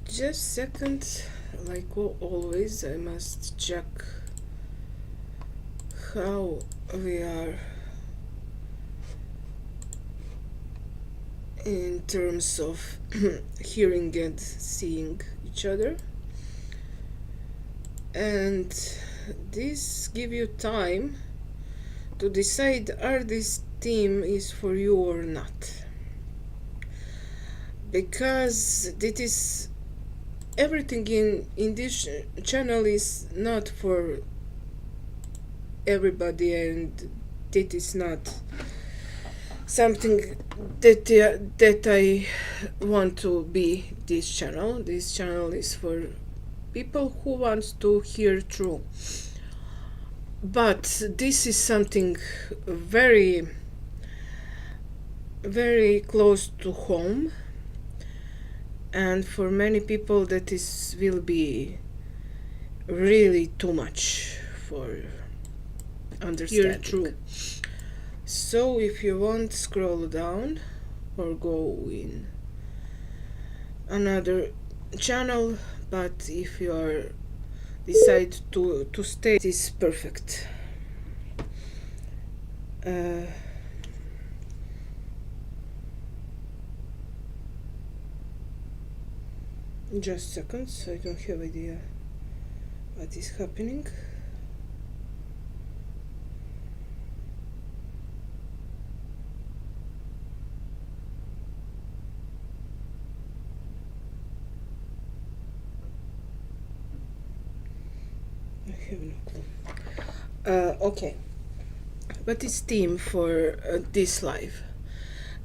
Just second, like always, I must check how we are in terms of hearing and seeing each other, and this give you time to decide are this theme is for you or not, because it is everything in this channel is not for everybody, and it is not something that I want to be this channel. This channel is for people who want to hear true. But this is something very, very close to home, and for many people that is will be really too much for understanding. Hear true. So if you want, scroll down or go in another channel, but if you are decide to stay, it is perfect. Just seconds, I don't have idea what is happening. I have no clue. Okay, what is theme for this live?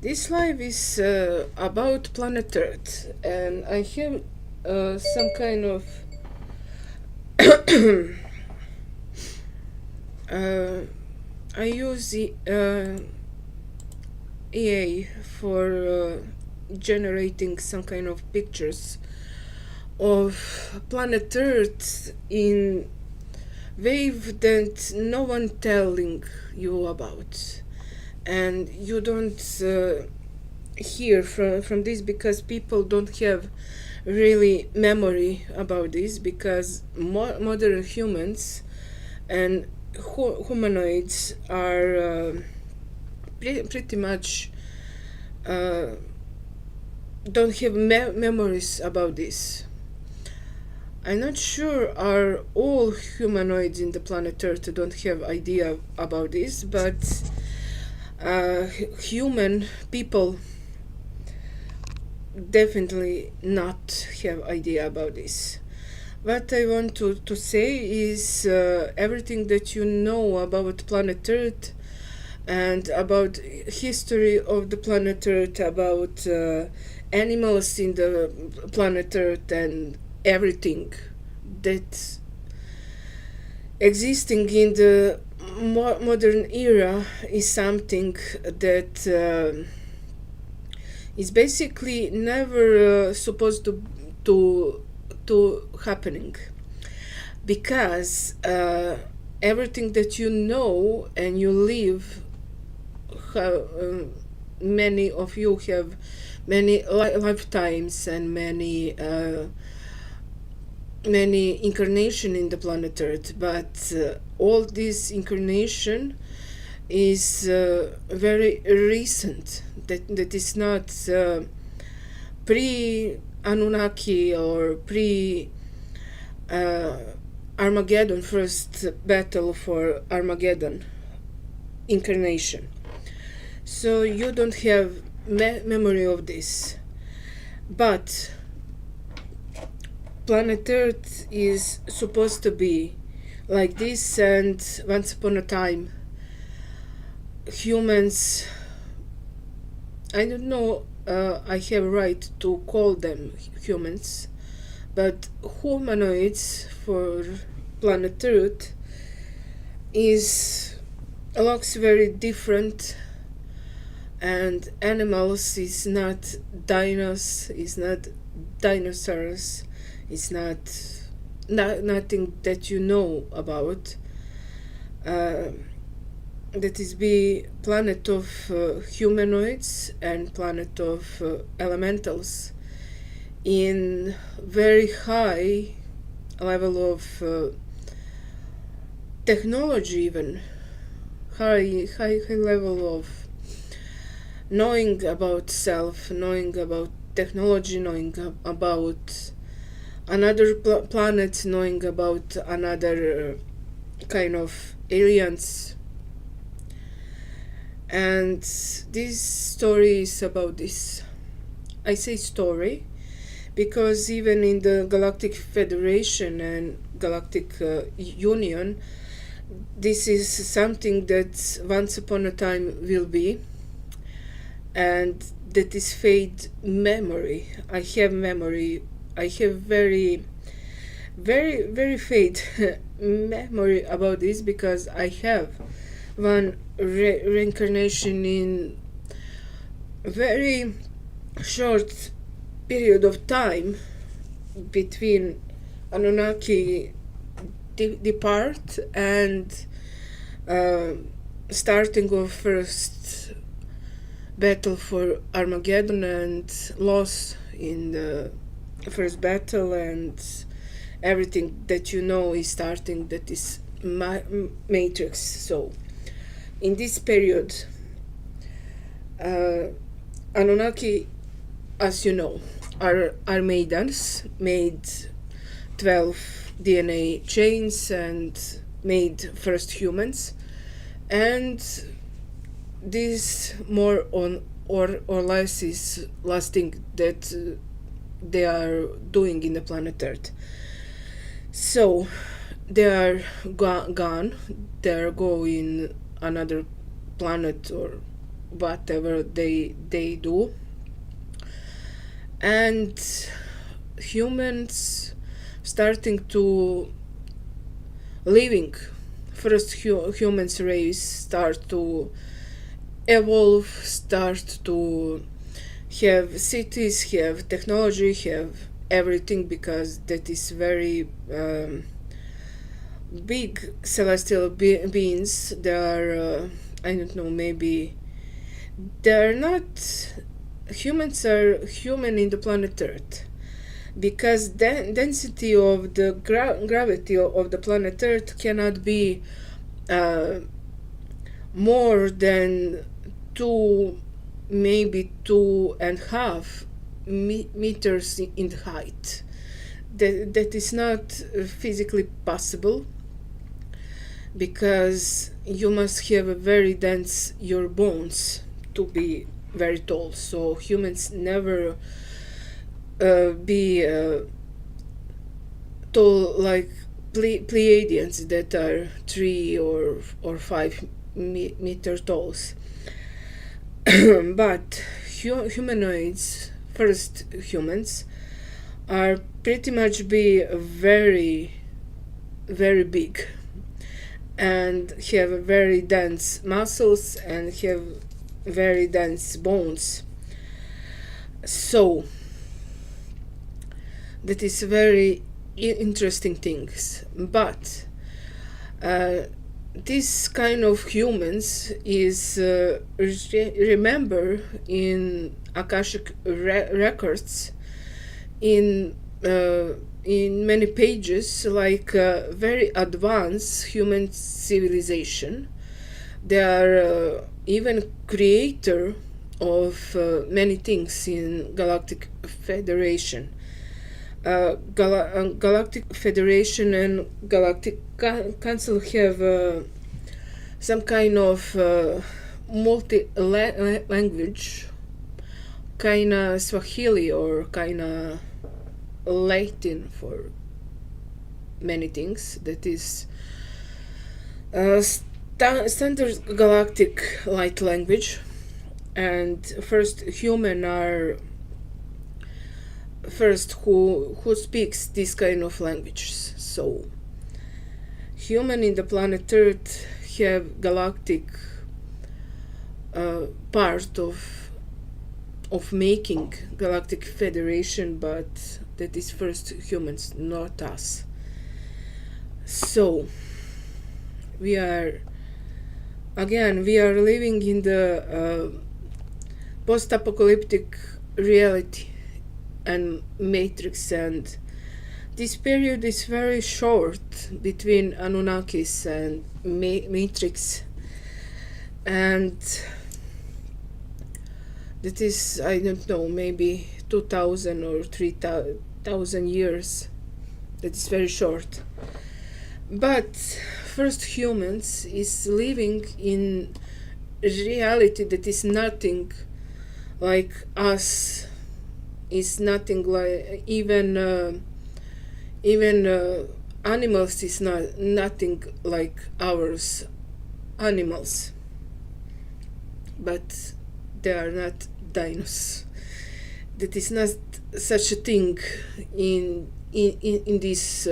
This live is about planet Earth, and I have some kind of I use the EA for generating some kind of pictures of planet Earth in wave that no one telling you about, and you don't hear from this because people don't have really memory about this, because modern humans and humanoids are pretty much don't have memories about this. I'm not sure are all humanoids in the planet Earth don't have idea about this, but human people definitely not have idea about this. What I want to say is everything that you know about planet Earth and about history of the planet Earth, about animals in the planet Earth, and everything that existing in the modern era is something that is basically never supposed to happening, because everything that you know and you live, many of you have many lifetimes and many incarnation in the planet Earth, but all this incarnation is very recent, that is not pre Anunnaki or pre Armageddon, first battle for Armageddon incarnation. So you don't have memory of this, but planet Earth is supposed to be like this, and once upon a time humans, I don't know, I have right to call them humans, but humanoids for planet Earth looks very different, and animals is not dinosaurs, it's not nothing that you know about. That is be planet of humanoids and planet of elementals in very high level of technology, even high level of knowing about self, knowing about technology, knowing about another planet, knowing about another kind of aliens. And this story is about this. I say story because even in the Galactic Federation and Galactic Union, this is something that once upon a time will be, and that is fade memory. I have memory. I have very, very fade memory about this because I have one reincarnation in very short period of time between Anunnaki depart and starting of first battle for Armageddon and loss in the first battle, and everything that you know is starting, that is matrix. So in this period, Anunnaki, as you know, are maidens, made 12 DNA chains and made first humans, and this more on or less is last thing that they are doing in the planet Earth. So they are gone, they are going another planet or whatever they do, and humans starting to living first humans race start to evolve, start to have cities, have technology, have everything, because that is very big celestial beings. They are I don't know, maybe they're not humans, are human in the planet Earth, because density of the gravity of the planet Earth cannot be more than maybe 2.5 meters in height. That is not physically possible, because you must have a very dense your bones to be very tall. So humans never be tall like Pleiadians that are 3 or 5 meter tall. But humanoids, first humans, are pretty much be very big and have very dense muscles and have very dense bones. So that is very interesting things. But this kind of humans is remember in Akashic records in many pages, like very advanced human civilization. They are even creator of many things in Galactic Federation. Galactic Federation and Galactic Council have some kind of multi-language, kinda Swahili or kinda Latin for many things. That is standard galactic light language, and first human are first who speaks this kind of languages. So human in the planet Earth have galactic part of making Galactic Federation, but that is first humans, not us. So we are living in the post-apocalyptic reality and Matrix, and this period is very short between Anunnakis and Matrix, and that is, I don't know, maybe 2000 or 3000 years. That is very short. But first humans is living in reality that is nothing like us, is nothing like even animals is nothing like ours animals, but they are not dinos. That is not such a thing in this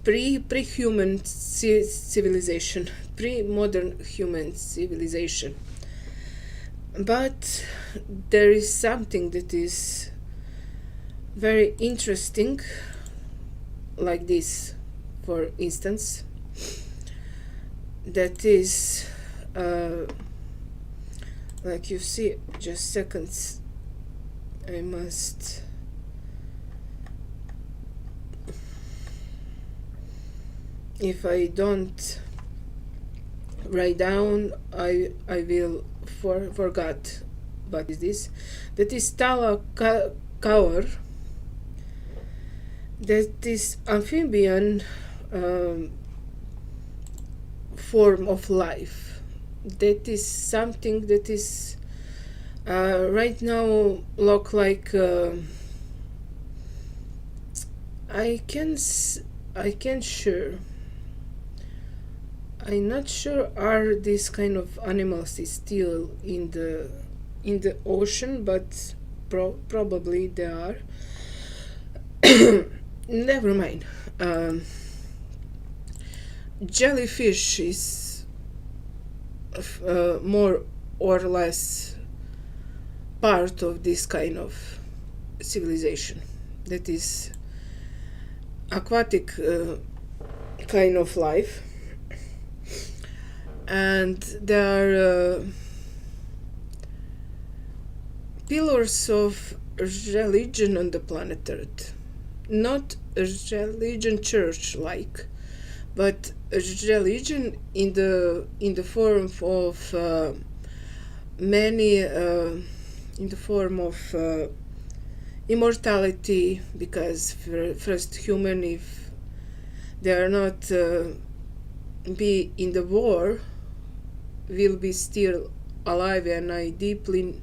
pre-human civilization, pre-modern human civilization. But there is something that is very interesting, like this, for instance, that is, like you see, just seconds, I must if I don't write down, I will forget. What is this? That is Tala Kaur. That is amphibian form of life. That is something that is right now look like I can sure. I'm not sure are these kind of animals is still in the ocean, but probably they are. Never mind. Jellyfish is more or less part of this kind of civilization. That is aquatic kind of life. And there are pillars of religion on the planet Earth. Not a religion church like, but a religion in the form of many in the form of immortality, because first human, if they are not be in the war, will be still alive, and I deeply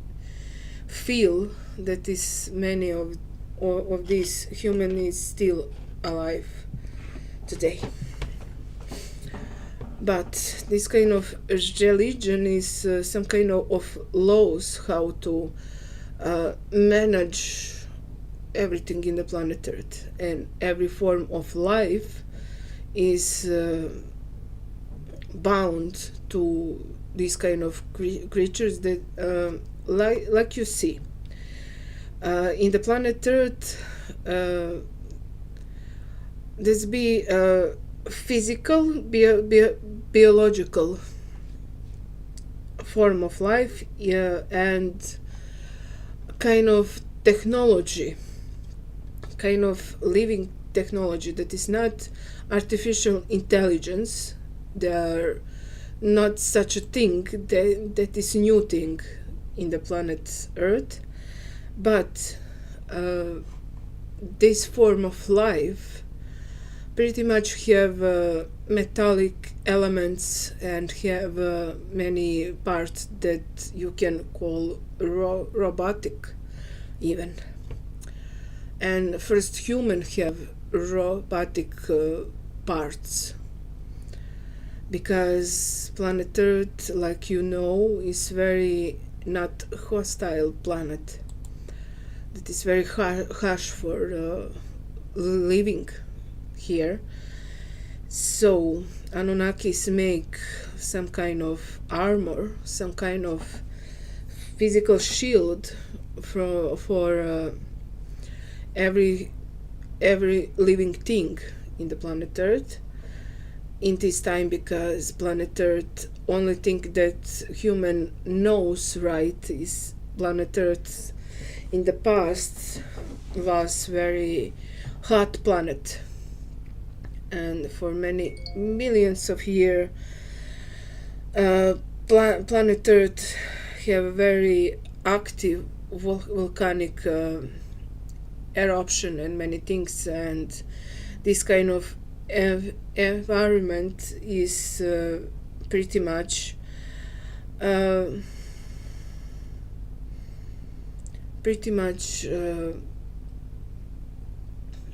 feel that is many of these human is still alive today. But this kind of religion is some kind of laws how to manage everything in the planet Earth, and every form of life is bound to these kind of creatures that like you see in the planet Earth. This be physical, biological form of life, and kind of technology, kind of living technology that is not artificial intelligence. There are not such a thing that is new thing in the planet Earth, but this form of life pretty much have metallic elements and have many parts that you can call robotic even. And first human have robotic parts, because planet Earth, like you know, is very not hostile planet. That is very harsh for living here. So Anunnakis make some kind of armor, some kind of physical shield for every living thing in the planet Earth, in this time, because planet Earth only thing that human knows, right, is planet Earth in the past was very hot planet, and for many millions of years planet Earth have a very active volcanic eruption and many things, and this kind of environment is pretty much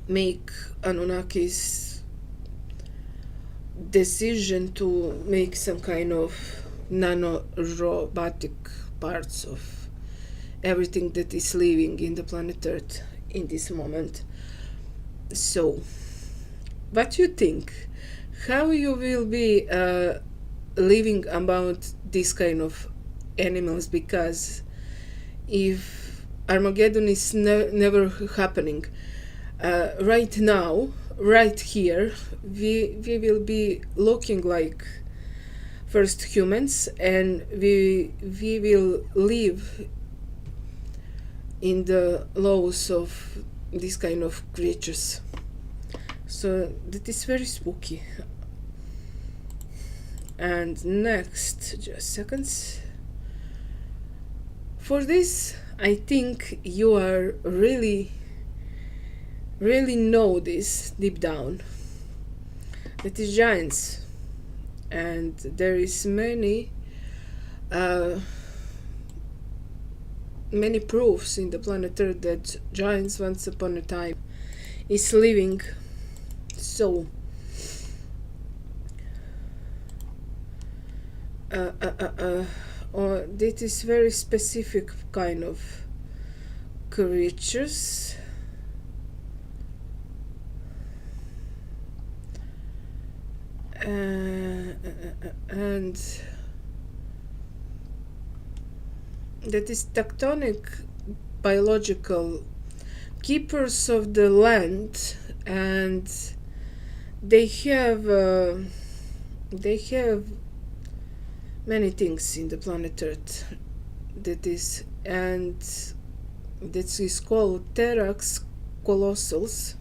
make Anunnaki's decision to make some kind of nano-robotic parts of everything that is living in the planet Earth in this moment. So, what you think? How you will be living about this kind of animals? Because if Armageddon is never happening, right now, right here, we will be looking like first humans, and we will live in the laws of this kind of creatures. So that is very spooky. And next, just seconds. For this, I think you are really know this deep down. That is giants, and there is many proofs in the planet Earth that giants once upon a time is living. So this is very specific kind of creatures. And that is tectonic biological keepers of the land, and they have many things in the planet Earth that is called Terrax colossals,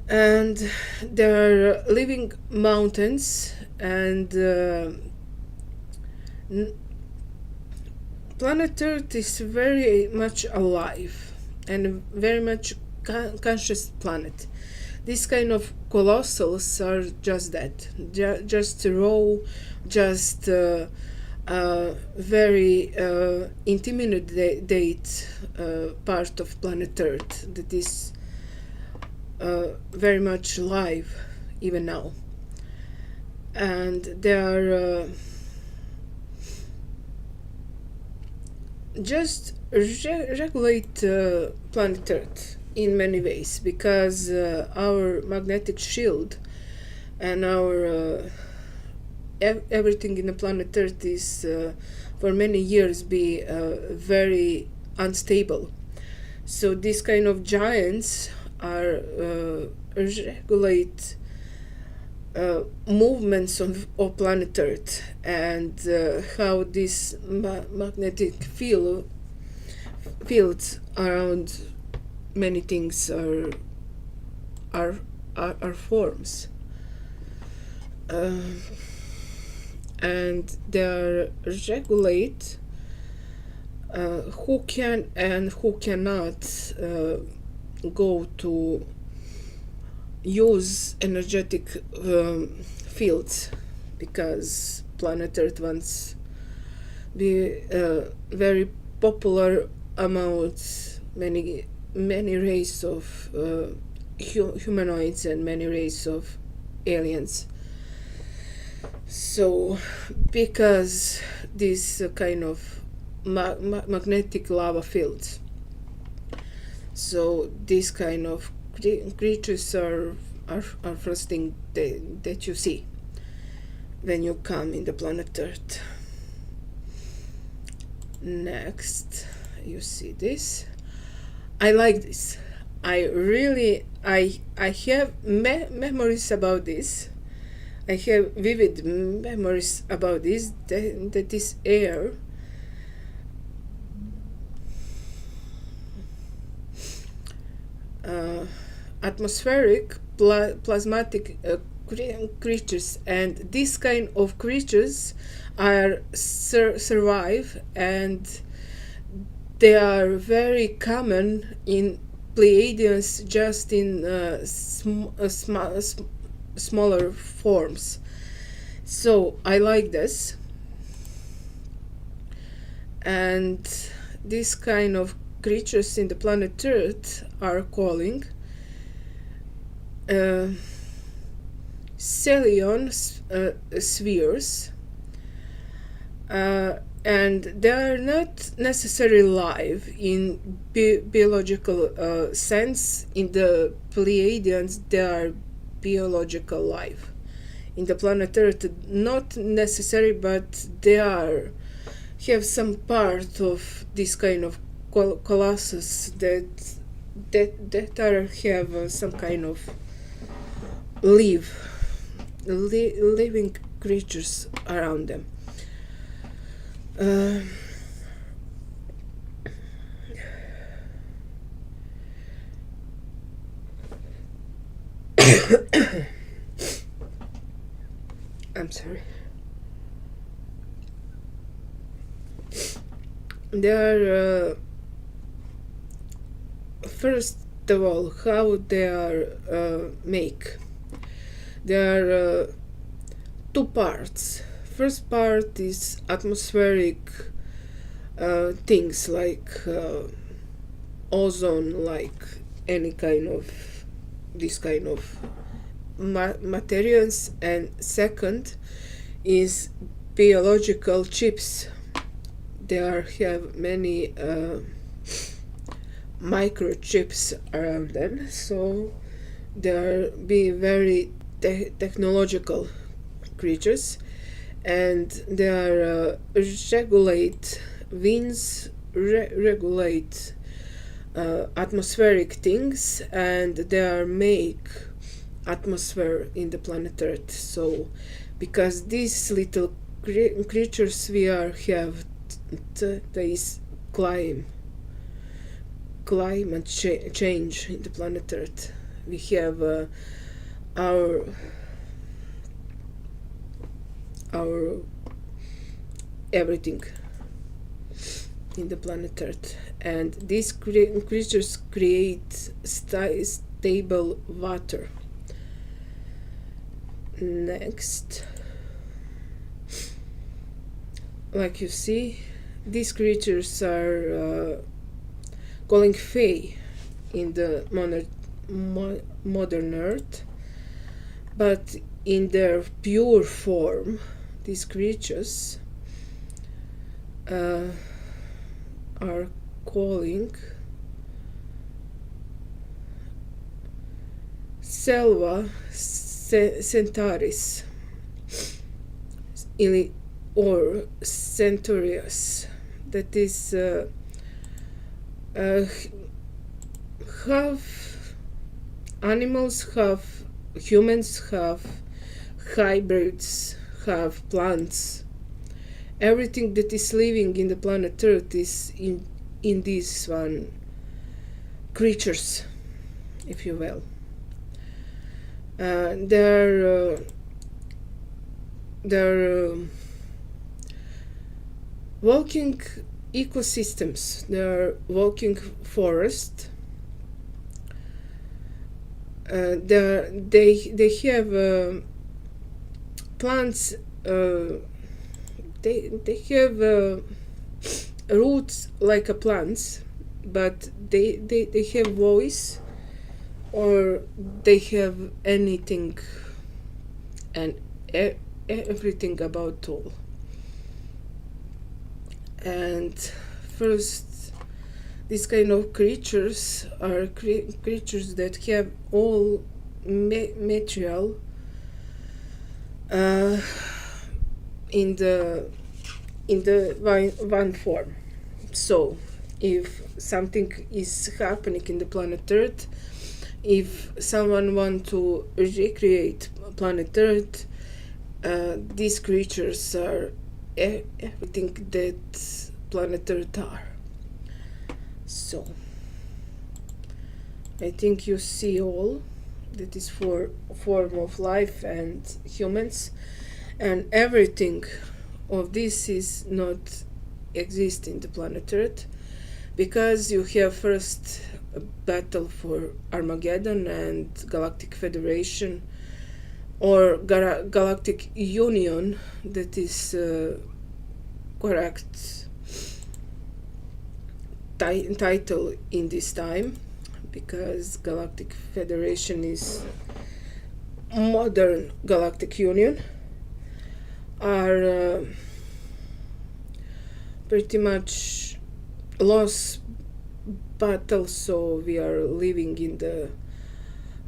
and there are living mountains, and planet Earth is very much alive and very much conscious planet. This kind of colossals are just that, just raw, just very intimidate part of planet Earth that is very much alive even now. And there are just regulate planet Earth in many ways, because our magnetic shield and our everything in the planet Earth is for many years be very unstable. So these kind of giants are regulate movements of planet Earth, and how this magnetic fields around many things are forms, and they are regulate who can and who cannot go to use energetic fields, because planet Earth once be very popular amongst many race of humanoids and many race of aliens. So because this kind of magnetic lava fields, so this kind of creatures are first thing that you see when you come in the planet Earth. Next, you see this. I like this. I have memories about this, I have vivid memories about this, that this air atmospheric plasmatic creatures, and this kind of creatures are survive, and they are very common in Pleiadians, just in smaller forms. So I like this, and this kind of creatures in the planet Earth are calling Celion spheres, and they are not necessarily live in biological sense. In the Pleiadians, they are biological life. In the planet Earth, not necessary, but they are have some part of this kind of colossus that are have some kind of living creatures around them. I'm sorry. There are first of all, how they are make. There are two parts. First part is atmospheric things like ozone, like any kind of this kind of materials, and second is biological chips. There have many microchips around them, so they be very technological creatures, and they are regulate winds, regulate atmospheric things, and they are make atmosphere in the planet Earth. So because these little creatures we are have this climate change in the planet Earth. We have our everything in the planet Earth, and these creatures create stable water. Next, like you see, these creatures are calling Fae in the modern Earth, but in their pure form, these creatures are calling Selva Centaurus or Centaurus. That is half animals, half humans, half hybrids, half plants. Everything that is living in the planet Earth is in these one creatures, if you will. They're walking ecosystems. They're walking forest. They have plants. They have roots like a plants, but they have voice, or they have anything and everything about all. And first, these kind of creatures are creatures that have all material in the one form. So if something is happening in the planet Earth, if someone want to recreate planet Earth, these creatures are everything that planet Earth are. So I think you see all that is for form of life and humans, and everything of this is not exist in the planet Earth, because you have first a battle for Armageddon and Galactic Federation or Galactic Union, that is correct title in this time, because Galactic Federation is modern Galactic Union, are pretty much lost battle. So we are living in the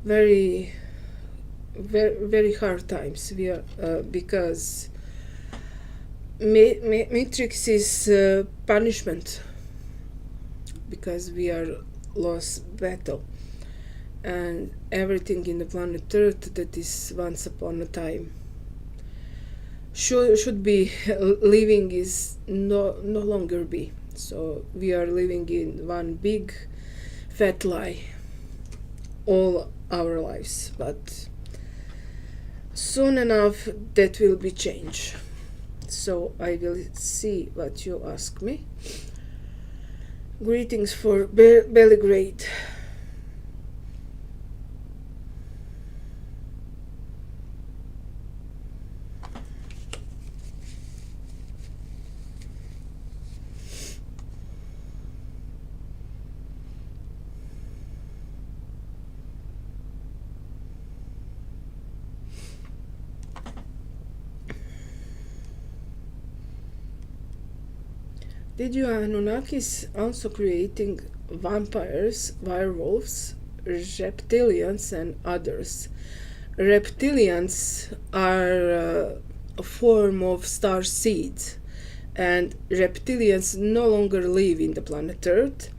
very hard times. We are because Matrix is punishment, because we are lost battle, and everything in the planet Earth that is once upon a time should be living is no longer be. So we are living in one big fat lie all our lives, but soon enough that will be changed. So I will see what you ask me. Greetings for Belgrade. Did you Anunnakis also creating vampires, werewolves, reptilians and others? Reptilians are a form of star seeds, and reptilians no longer live in the planet Earth,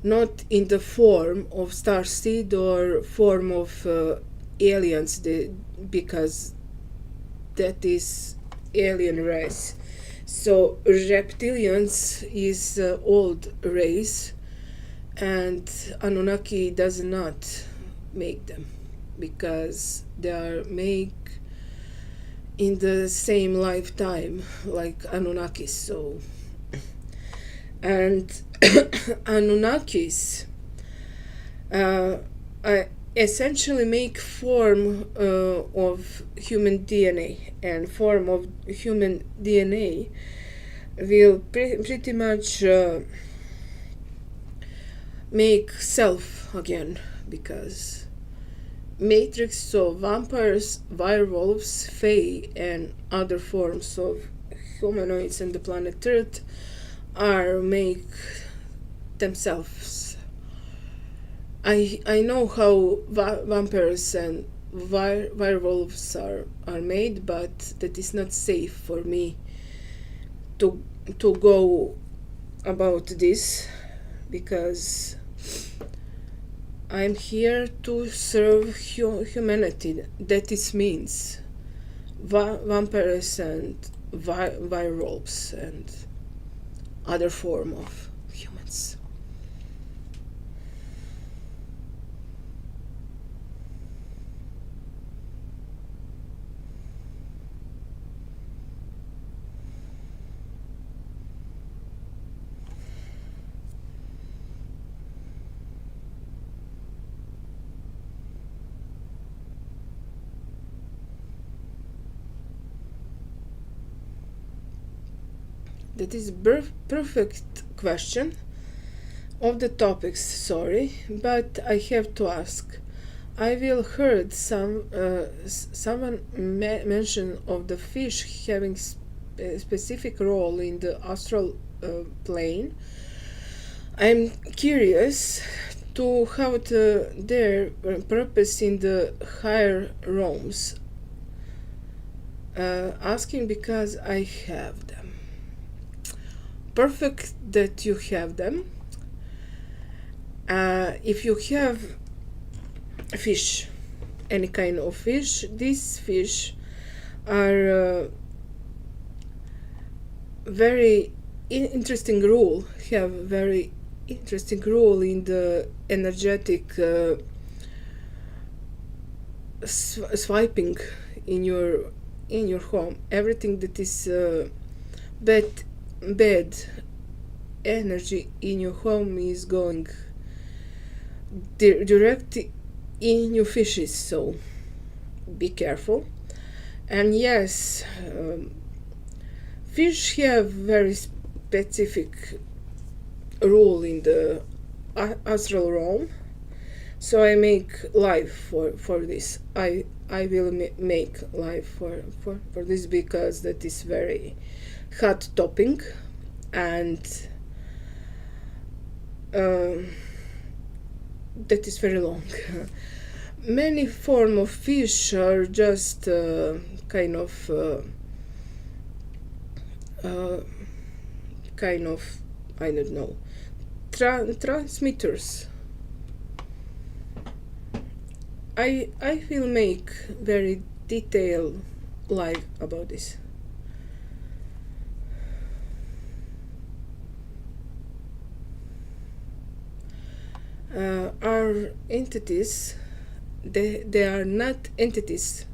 not in the form of star seed or form of aliens, because that is alien race. So reptilians is old race, and Anunnaki does not make them, because they are made in the same lifetime like Anunnakis. So, and Anunnakis essentially make form of human DNA, and form of human DNA will pretty much make self again, because Matrix, so vampires, werewolves, fae and other forms of humanoids on the planet Earth are make themselves. I know how vampires and werewolves are made, but that is not safe for me to go about this, because I'm here to serve humanity. That is means vampires and werewolves and other form of humans. That is perfect question of the topics, sorry, but I have to ask. I will heard someone mention of the fish having a specific role in the astral plane. I'm curious to how their purpose in the higher realms. Asking because I have them. Perfect that you have them. If you have fish, any kind of fish, these fish are very interesting role, have very interesting role in the energetic swiping in your home. Everything that is bad bad energy in your home is going direct in your fishes, so be careful. And yes, fish have very specific role in the astral realm, so I make live for this. I will make live for this, because that is very hot topic. And that is very long. Many form of fish are just kind of I don't know, transmitters. I will make very detailed live about this. Are entities, they are not entities,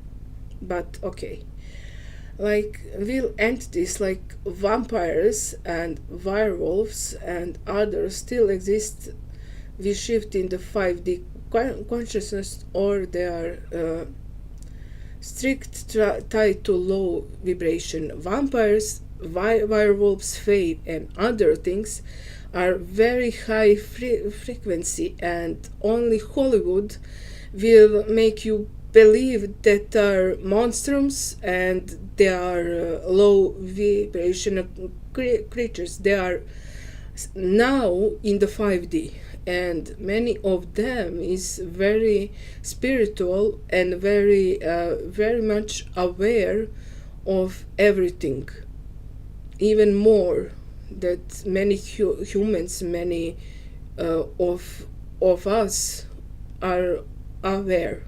but okay, like real entities like vampires and werewolves and others still exist. We shift in the 5D consciousness, or they are strict tied to low vibration. Vampires, werewolves, fae, and other things are very high frequency, and only Hollywood will make you believe that are monsters and they are low vibration creatures. They are now in the 5D, and many of them is very spiritual and very very much aware of everything, even more that many humans, many of us are aware.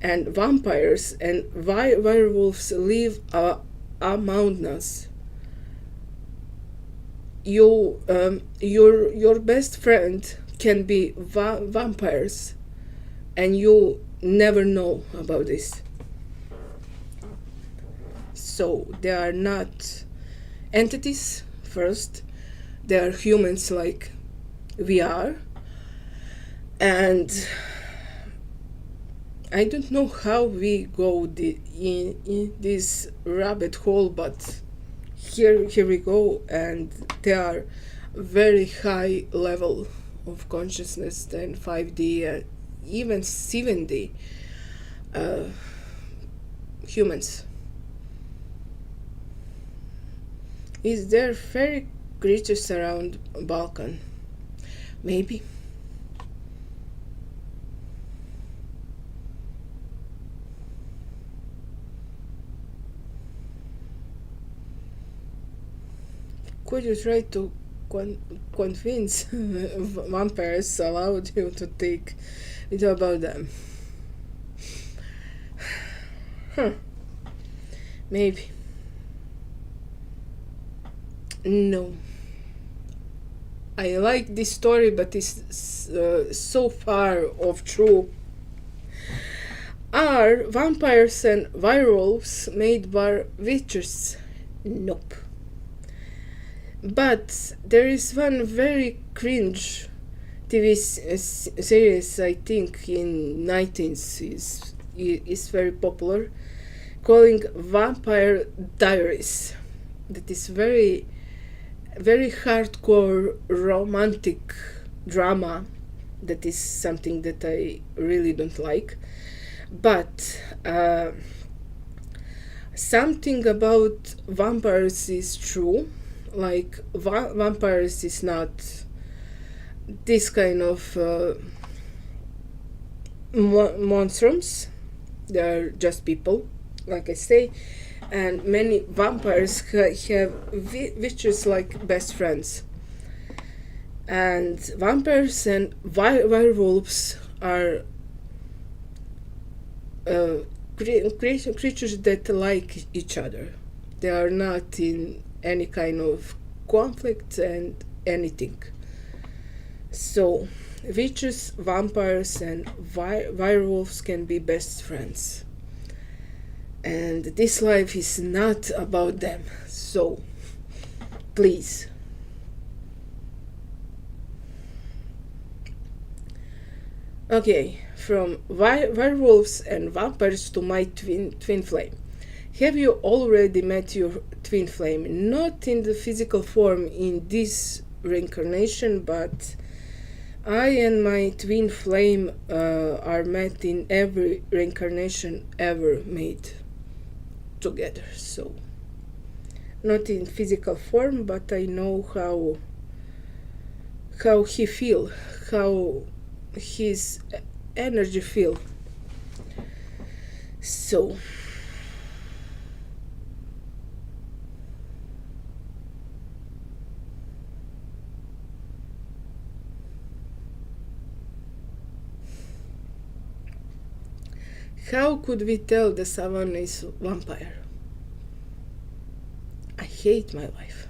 And vampires and werewolves live among us. Your best friend can be vampires, and you never know about this. So they are not entities. First, they are humans like we are, and I don't know how we go in this rabbit hole, but here we go, and they are very high level of consciousness than 5D and even 7D humans. Is there fairy creatures around Balkan? Maybe. Could you try to convince vampires allowed you to take video about them? Maybe. No. I like this story, but it's so far off true. Are vampires and werewolves made by witches? Nope. But there is one very cringe TV series, I think in 19s is very popular, calling Vampire Diaries. That is very very hardcore romantic drama. That is something that I really don't like. But something about vampires is true. Like vampires is not this kind of monstrums. They are just people, like I say. And many vampires have witches like best friends. And vampires and werewolves are creatures that like each other. They are not in any kind of conflict and anything. So, witches, vampires, and werewolves can be best friends. And this life is not about them. So, please. Okay, from werewolves and vampires to my twin flame. Have you already met your twin flame? Not in the physical form in this reincarnation, but I and my twin flame are met in every reincarnation ever made together. So, not in physical form, but I know how he feel, how his energy feel. So, how could we tell the savannah is vampire? I hate my life.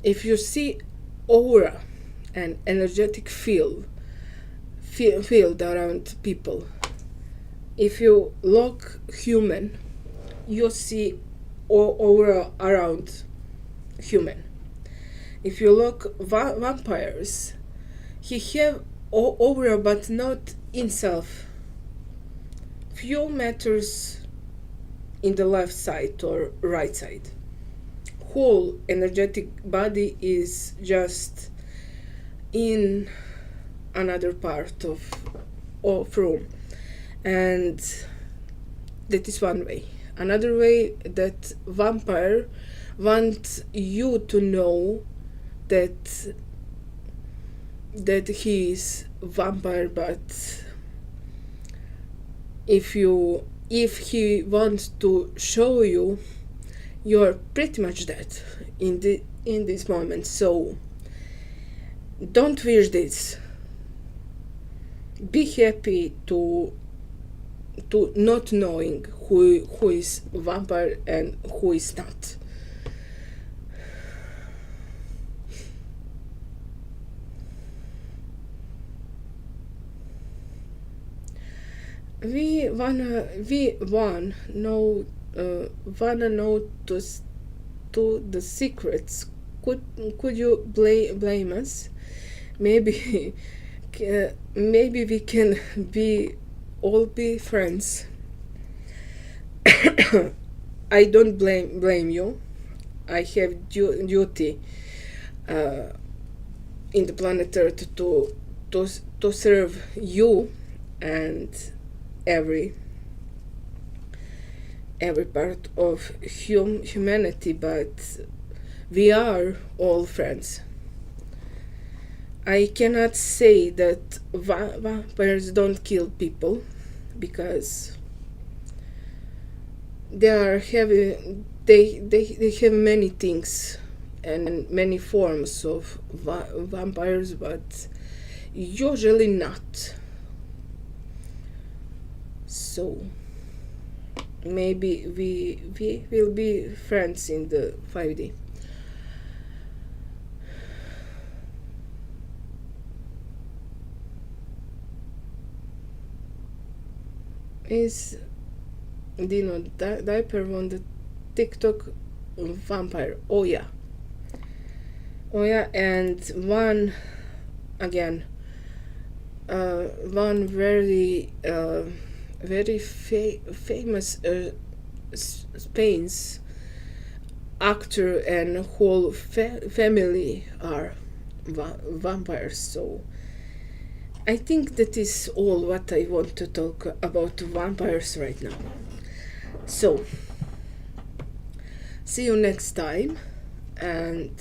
If you see aura and energetic field around people, if you look human, you see aura around human. If you look vampires, he have aura but not in self. Few meters in the left side or right side. Whole energetic body is just in another part of room, and that is one way. Another way, that vampire wants you to know that he is vampire, but if he wants to show you, you're pretty much dead in this moment. So don't wish this. Be happy to not knowing who is vampire and who is not. We wanna know to the secrets. Could you blame us? Maybe maybe we can all be friends. I don't blame you. I have duty in the planet Earth to serve you and every part of humanity, but we are all friends. I cannot say that vampires don't kill people, because they have many things and many forms of vampires, but usually not. So maybe we will be friends in the 5D. Is Dino Diaper on the TikTok vampire? Oh yeah, and one again, one very famous Spain's actor and whole family are vampires. So I think that is all what I want to talk about vampires right now. So see you next time, and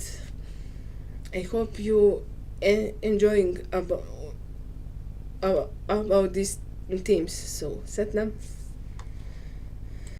I hope you enjoying about these themes. So Satnam.